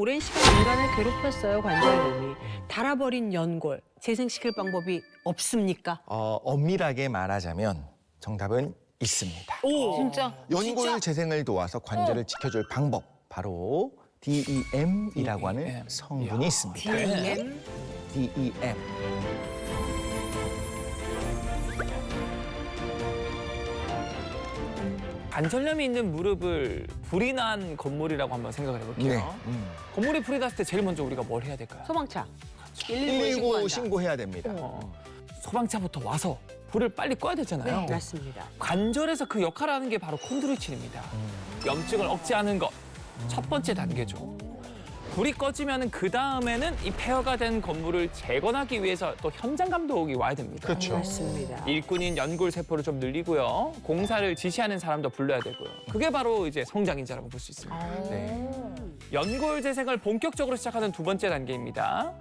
오랜 시간 인간을 괴롭혔어요, 관절염이. 닳아버린 연골, 재생시킬 방법이 없습니까? 엄밀하게 말하자면 정답은 있습니다. 오, 진짜? 연골 재생을 도와서 관절을 지켜줄 방법, 바로 DEM이라고 하는 DEM. 성분이 있습니다. DEM? DEM. 관절염이 있는 무릎을 불이 난 건물이라고 한번 생각을 해볼게요. 네. 건물이 불이 났을 때 제일 먼저 우리가 뭘 해야 될까요? 소방차. 119 신고해야 됩니다. 소방차부터 와서 불을 빨리 꺼야 되잖아요. 네, 맞습니다. 관절에서 그 역할을 하는 게 바로 콘드로이친입니다. 염증을 억제하는 것, 첫 번째 단계죠. 불이 꺼지면 그 다음에는 이 폐허가 된 건물을 재건하기 위해서 또 현장 감독이 와야 됩니다. 그렇죠. 맞습니다. 일꾼인 연골 세포를 좀 늘리고요. 공사를 지시하는 사람도 불러야 되고요. 그게 바로 이제 성장인자라고 볼 수 있습니다. 네. 연골 재생을 본격적으로 시작하는 두 번째 단계입니다.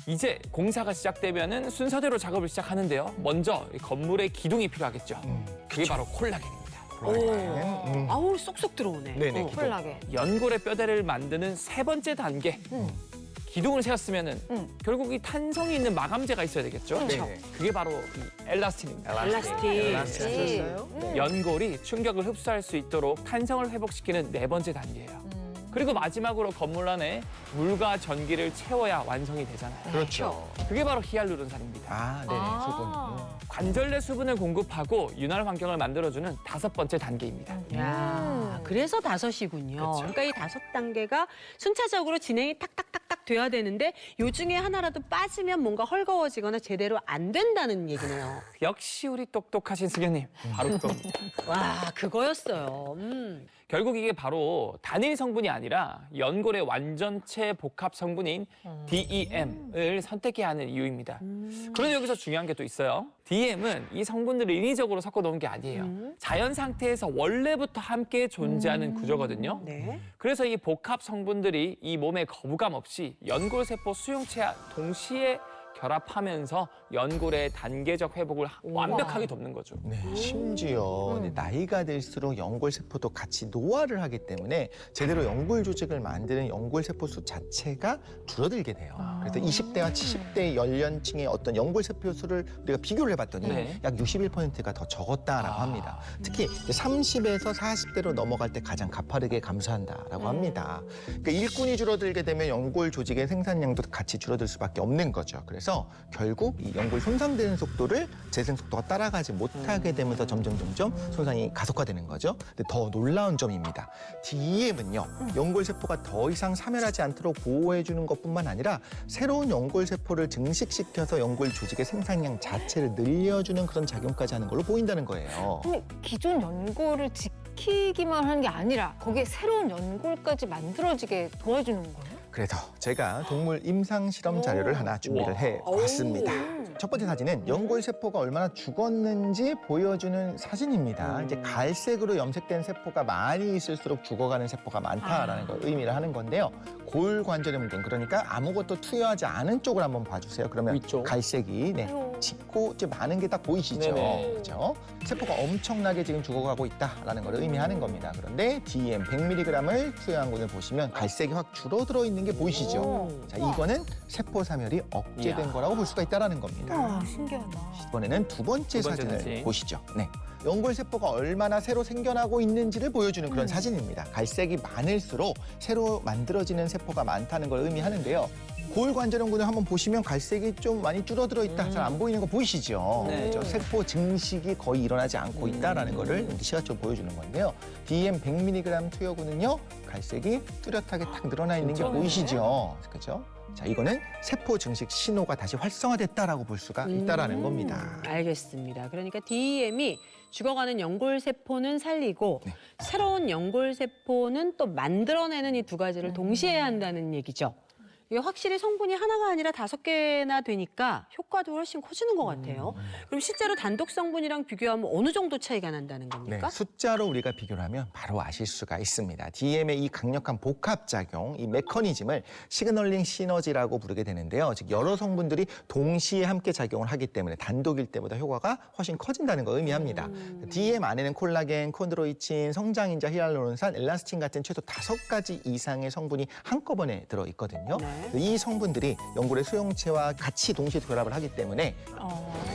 이제 공사가 시작되면은 순서대로 작업을 시작하는데요. 먼저 이 건물의 기둥이 필요하겠죠. 그게 바로 콜라겐입니다. 아우, 쏙쏙 들어오네. 네네. 콜라겐. 연골의 뼈대를 만드는 세 번째 단계. 기둥을 세웠으면은 결국 이 탄성이 있는 마감재가 있어야 되겠죠. 그렇죠. 그게 바로 이 엘라스틴입니다. 엘라스틴. 엘라스틴. 연골이 충격을 흡수할 수 있도록 탄성을 회복시키는 네 번째 단계예요. 그리고 마지막으로 건물 안에 물과 전기를 채워야 완성이 되잖아요. 그렇죠. 그게 바로 히알루론산입니다. 아, 네네. 수분. 관절 내 수분을 공급하고 윤활 환경을 만들어주는 다섯 번째 단계입니다. 야, 그래서 5이군요. 그렇죠. 그러니까 이 5단계가 순차적으로 진행이 탁탁탁탁 돼야 되는데 요 중에 하나라도 빠지면 뭔가 헐거워지거나 제대로 안 된다는 얘기네요. 역시 우리 똑똑하신 승현님, 바로 그겁니다. 와, 그거였어요. 결국 이게 바로 단일 성분이 아니라 연골의 완전체 복합 성분인 DEM을 선택해야 하는 이유입니다. 그런데 여기서 중요한 게 또 있어요. DEM은 이 성분들을 인위적으로 섞어 놓은 게 아니에요. 자연 상태에서 원래부터 함께 존재하는 구조거든요. 네. 그래서 이 복합 성분들이 이 몸에 거부감 없이 연골세포 수용체와 동시에 결합하면서 연골의 단계적 회복을 완벽하게 돕는 거죠. 네, 심지어 나이가 들수록 연골세포도 같이 노화를 하기 때문에 제대로 연골 조직을 만드는 연골세포 수 자체가 줄어들게 돼요. 그래서 20대와 70대 연령층의 어떤 연골세포 수를 우리가 비교를 해봤더니 네. 약 61%가 더 적었다라고 합니다. 특히 30에서 40대로 넘어갈 때 가장 가파르게 감소한다라고 합니다. 그러니까 일꾼이 줄어들게 되면 연골 조직의 생산량도 같이 줄어들 수밖에 없는 거죠. 그래서 결국 이 연골 손상되는 속도를 재생 속도가 따라가지 못하게 되면서 점점 손상이 가속화되는 거죠. 근데 더 놀라운 점입니다. DEM은요, 연골 세포가 더 이상 사멸하지 않도록 보호해주는 것뿐만 아니라 새로운 연골 세포를 증식시켜서 연골 조직의 생산량 자체를 늘려주는 그런 작용까지 하는 걸로 보인다는 거예요. 근데 기존 연골을 지키기만 하는 게 아니라 거기에 새로운 연골까지 만들어지게 도와주는 거예요? 그래서 제가 동물 임상 실험 자료를 하나 준비를 해봤습니다. 첫 번째 사진은 연골 세포가 얼마나 죽었는지 보여주는 사진입니다. 이제 갈색으로 염색된 세포가 많이 있을수록 죽어가는 세포가 많다라는 걸 의미를 하는 건데요. 골관절염근, 그러니까 아무것도 투여하지 않은 쪽을 한번 봐주세요. 그러면 위쪽. 갈색이 짙고 좀 많은 게 딱 보이시죠? 네네. 그렇죠? 세포가 엄청나게 지금 죽어가고 있다라는 걸 의미하는 겁니다. 그런데 DEM 100mg을 투여한 군을 보시면 갈색이 확 줄어들어 있는 게 보이시죠? 자, 이거는 세포 사멸이 억제된 이야. 거라고 볼 수가 있다는 겁니다. 와, 신기하다. 이번에는 두 번째 두 번째 사진을 사진. 보시죠. 네. 연골 세포가 얼마나 새로 생겨나고 있는지를 보여주는 그런 사진입니다. 갈색이 많을수록 새로 만들어지는 세포가 많다는 걸 의미하는데요. 골관절염근을 한번 보시면 갈색이 좀 많이 줄어들어 있다. 잘 안 보이는 거 보이시죠? 네. 그렇죠? 세포 증식이 거의 일어나지 않고 있다라는 거를 이렇게 시각적으로 보여주는 건데요. DEM 100mg 투여군은요, 갈색이 뚜렷하게 딱 늘어나 있는 게 진짜네. 보이시죠? 그렇죠? 자, 이거는 세포 증식 신호가 다시 활성화됐다라고 볼 수가 있다라는 겁니다. 알겠습니다. 그러니까 DEM이 죽어가는 연골세포는 살리고 새로운 연골세포는 또 만들어내는 이 두 가지를 동시에 해야 한다는 얘기죠. 이게 확실히 성분이 하나가 아니라 5개나 되니까 효과도 훨씬 커지는 것 같아요. 그럼 실제로 단독 성분이랑 비교하면 어느 정도 차이가 난다는 네, 겁니까? 숫자로 우리가 비교를 하면 바로 아실 수가 있습니다. DM의 이 강력한 복합작용, 이 메커니즘을 시그널링 시너지라고 부르게 되는데요. 즉 여러 성분들이 동시에 함께 작용을 하기 때문에 단독일 때보다 효과가 훨씬 커진다는 걸 의미합니다. DM 안에는 콜라겐, 콘드로이친, 성장인자, 히알루론산, 엘라스틴 같은 최소 5가지 이상의 성분이 한꺼번에 들어있거든요. 네. 이 성분들이 연골의 수용체와 같이 동시에 결합을 하기 때문에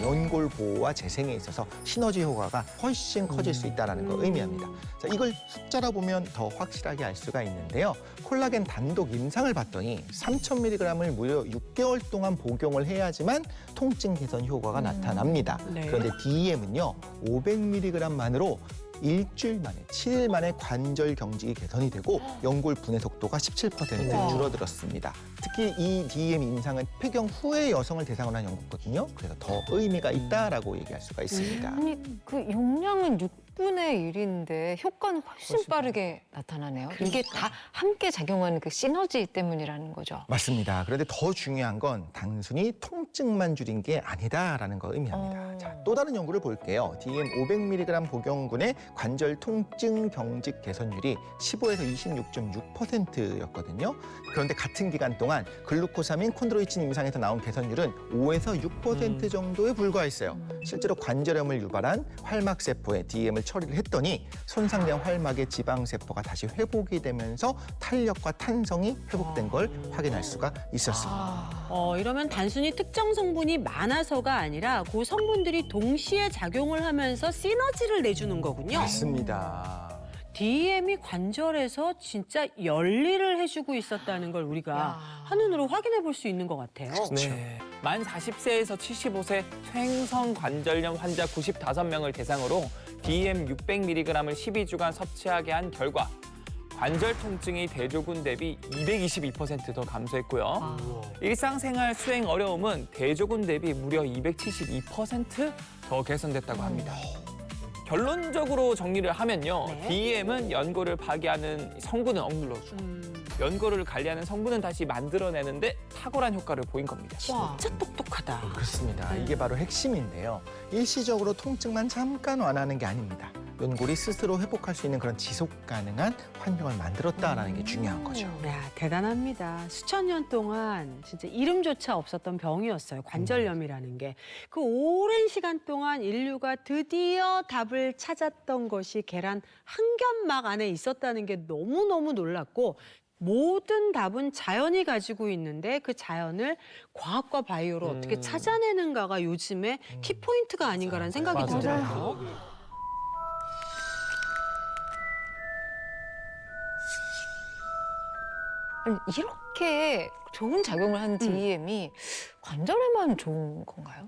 연골 보호와 재생에 있어서 시너지 효과가 훨씬 커질 수 있다는 걸 의미합니다. 자, 이걸 숫자로 보면 더 확실하게 알 수가 있는데요. 콜라겐 단독 임상을 봤더니 3,000mg을 무려 6개월 동안 복용을 해야지만 통증 개선 효과가 나타납니다. 네. 그런데 DM은요, 500mg만으로 일주일 만에, 7일 만에 관절 경직이 개선이 되고 연골 분해 속도가 17% 줄어들었습니다. 특히 이 DM 임상은 폐경 후의 여성을 대상으로 한 연구거든요. 그래서 더 의미가 있다라고 얘기할 수가 있습니다. 아니 그 용량은 6분의 1인데 효과는 훨씬 빠르게 나타나네요. 이게 다 함께 작용하는 그 시너지 때문이라는 거죠. 맞습니다. 그런데 더 중요한 건 단순히 통증만 줄인 게 아니다라는 걸 의미합니다. 자, 또 다른 연구를 볼게요. DM 500mg 복용군의 관절 통증 경직 개선율이 15에서 26.6%였거든요. 그런데 같은 기간 동안 글루코사민, 콘드로이친 임상에서 나온 개선율은 5에서 6% 정도에 불과했어요. 실제로 관절염을 유발한 활막세포에 DM을 처리를 했더니 손상된 활막의 지방세포가 다시 회복이 되면서 탄력과 탄성이 회복된 걸 확인할 수가 있었습니다. 이러면 단순히 특정 성분이 많아서가 아니라 그 성분들이 동시에 작용을 하면서 시너지를 내주는 거군요. 맞습니다. DM이 관절에서 진짜 열일을 해주고 있었다는 걸 우리가 한눈으로 확인해 볼 수 있는 것 같아요. 네. 만 40세에서 75세 퇴행성 관절염 환자 95명을 대상으로 DM 600mg을 12주간 섭취하게 한 결과 관절 통증이 대조군 대비 222%더 감소했고요. 일상생활 수행 어려움은 대조군 대비 무려 272%더 개선됐다고 합니다. 결론적으로 정리를 하면요. 네. DM은 연골을 파괴하는 성분은 억눌러주고 연골을 관리하는 성분은 다시 만들어내는데 탁월한 효과를 보인 겁니다. 진짜 똑똑하다. 그렇습니다. 이게 바로 핵심인데요. 일시적으로 통증만 잠깐 완화하는 게 아닙니다. 연골이 스스로 회복할 수 있는 그런 지속 가능한 환경을 만들었다라는 게 중요한 거죠. 야, 대단합니다. 수천 년 동안 진짜 이름조차 없었던 병이었어요. 관절염이라는 게. 그 오랜 시간 동안 인류가 드디어 답을 찾았던 것이 계란 한 겹막 안에 있었다는 게 너무너무 놀랐고 모든 답은 자연이 가지고 있는데 그 자연을 과학과 바이오로 어떻게 찾아내는가가 요즘에 키포인트가 아닌가라는 생각이 맞아요. 들어요. 아니, 이렇게 좋은 작용을 하는 DM이 관절에만 좋은 건가요?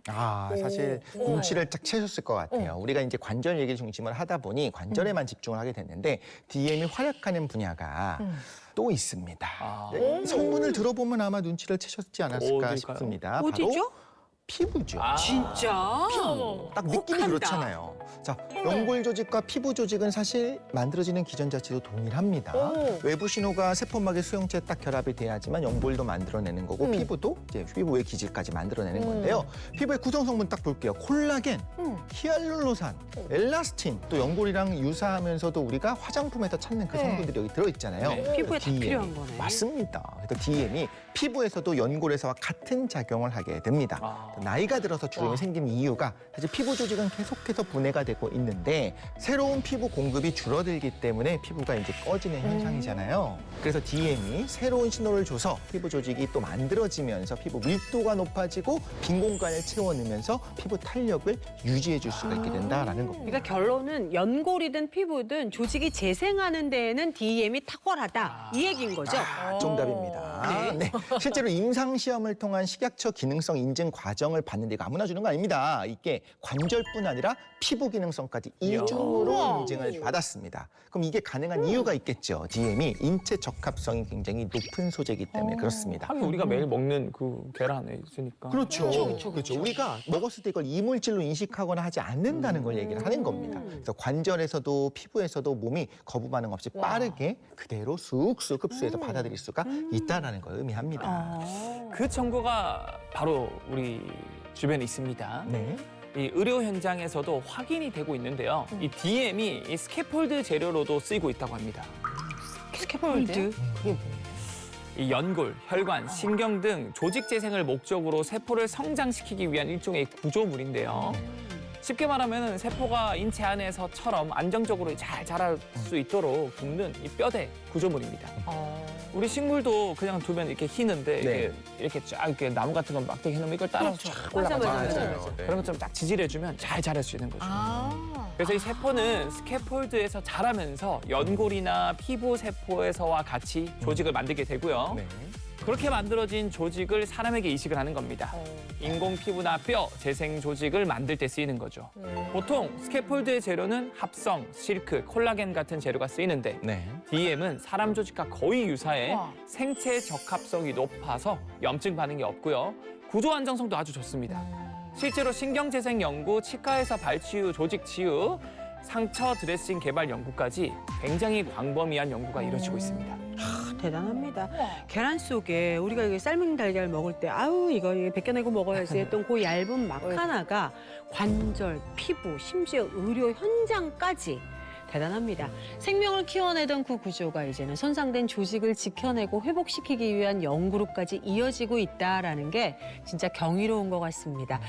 사실 눈치를 딱 채셨을 것 같아요. 우리가 이제 관절 얘기를 중심을 하다 보니 관절에만 집중을 하게 됐는데 DM이 활약하는 분야가 또 있습니다. 성분을 들어보면 아마 눈치를 채셨지 않았을까 어딜까요? 싶습니다. 어디죠? 바로 피부죠. 진짜? 딱 느낌이 혹한다. 그렇잖아요. 자, 연골 조직과 피부 조직은 사실 만들어지는 기전 자체도 동일합니다. 외부 신호가 세포막의 수용체에 딱 결합이 돼야지만 연골도 만들어내는 거고 피부도 이제 피부의 기질까지 만들어내는 건데요. 피부의 구성 성분 딱 볼게요. 콜라겐, 히알루론산, 엘라스틴, 또 연골이랑 유사하면서도 우리가 화장품에서 찾는 그 성분들이 여기 들어있잖아요. 네. 피부에 다 DM이. 필요한 거네. 맞습니다. 그래서 DM이 피부에서도 연골에서와 같은 작용을 하게 됩니다. 나이가 들어서 주름이 생기는 이유가 사실 피부 조직은 계속해서 분해가 되고 있는데 새로운 피부 공급이 줄어들기 때문에 피부가 이제 꺼지는 현상이잖아요. 그래서 DM이 새로운 신호를 줘서 피부 조직이 또 만들어지면서 피부 밀도가 높아지고 빈 공간을 채워넣으면서 피부 탄력을 유지해 줄 수가 있게 된다라는 겁니다. 그러니까 결론은 연골이든 피부든 조직이 재생하는 데에는 DM이 탁월하다. 이 얘기인 거죠? 정답입니다. 네. 실제로 임상시험을 통한 식약처 기능성 인증 과정을 받는데 이거 아무나 주는 거 아닙니다. 이게 관절뿐 아니라 피부 기능성까지 이중으로 인증을 받았습니다. 그럼 이게 가능한 이유가 있겠죠. DM이 인체 적합성이 굉장히 높은 소재이기 때문에 그렇습니다. 하긴 우리가 매일 먹는 그 계란에 있으니까. 그렇죠. 우리가 먹었을 때 이걸 이물질로 인식하거나 하지 않는다는 걸 얘기를 하는 겁니다. 그래서 관절에서도 피부에서도 몸이 거부 반응 없이 빠르게 그대로 쑥쑥 흡수해서 받아들일 수가 있다는 있다라는 걸 의미합니다. 그 청구가 바로 우리 주변에 있습니다. 네. 이 의료 현장에서도 확인이 되고 있는데요. 이 DM이 이 스캐폴드 재료로도 쓰이고 있다고 합니다. 스캐폴드? 이 연골, 혈관, 신경 등 조직 재생을 목적으로 세포를 성장시키기 위한 일종의 구조물인데요. 쉽게 말하면 세포가 인체 안에서처럼 안정적으로 잘 자랄 수 있도록 돕는 이 뼈대 구조물입니다. 우리 식물도 그냥 두면 이렇게 희는데 네. 이렇게 쫙 이렇게 나무 같은 거 막대기 해놓으면 이걸 따라서 쫙 올라가죠. 맞아. 네. 그런 것처럼 딱 지지해주면 잘 자랄 수 있는 거죠. 아. 그래서 이 세포는 스캐폴드에서 자라면서 연골이나 피부 세포에서와 같이 조직을 만들게 되고요. 네. 그렇게 만들어진 조직을 사람에게 이식을 하는 겁니다. 인공 피부나 뼈, 재생 조직을 만들 때 쓰이는 거죠. 보통 스캐폴드의 재료는 합성, 실크, 콜라겐 같은 재료가 쓰이는데 네. DM은 사람 조직과 거의 유사해 우와. 생체 적합성이 높아서 염증 반응이 없고요. 구조 안정성도 아주 좋습니다. 실제로 신경재생 연구, 치과에서 발치유, 조직 치유, 상처 드레싱 개발 연구까지 굉장히 광범위한 연구가 이루어지고 있습니다. 대단합니다. 계란 속에 우리가 이게 삶은 달걀 먹을 때 아우 이거 벗겨내고 먹어야지 했던 그 얇은 막 하나가 관절, 피부, 심지어 의료 현장까지 대단합니다. 생명을 키워내던 그 구조가 이제는 손상된 조직을 지켜내고 회복시키기 위한 연구로까지 이어지고 있다라는 게 진짜 경이로운 것 같습니다.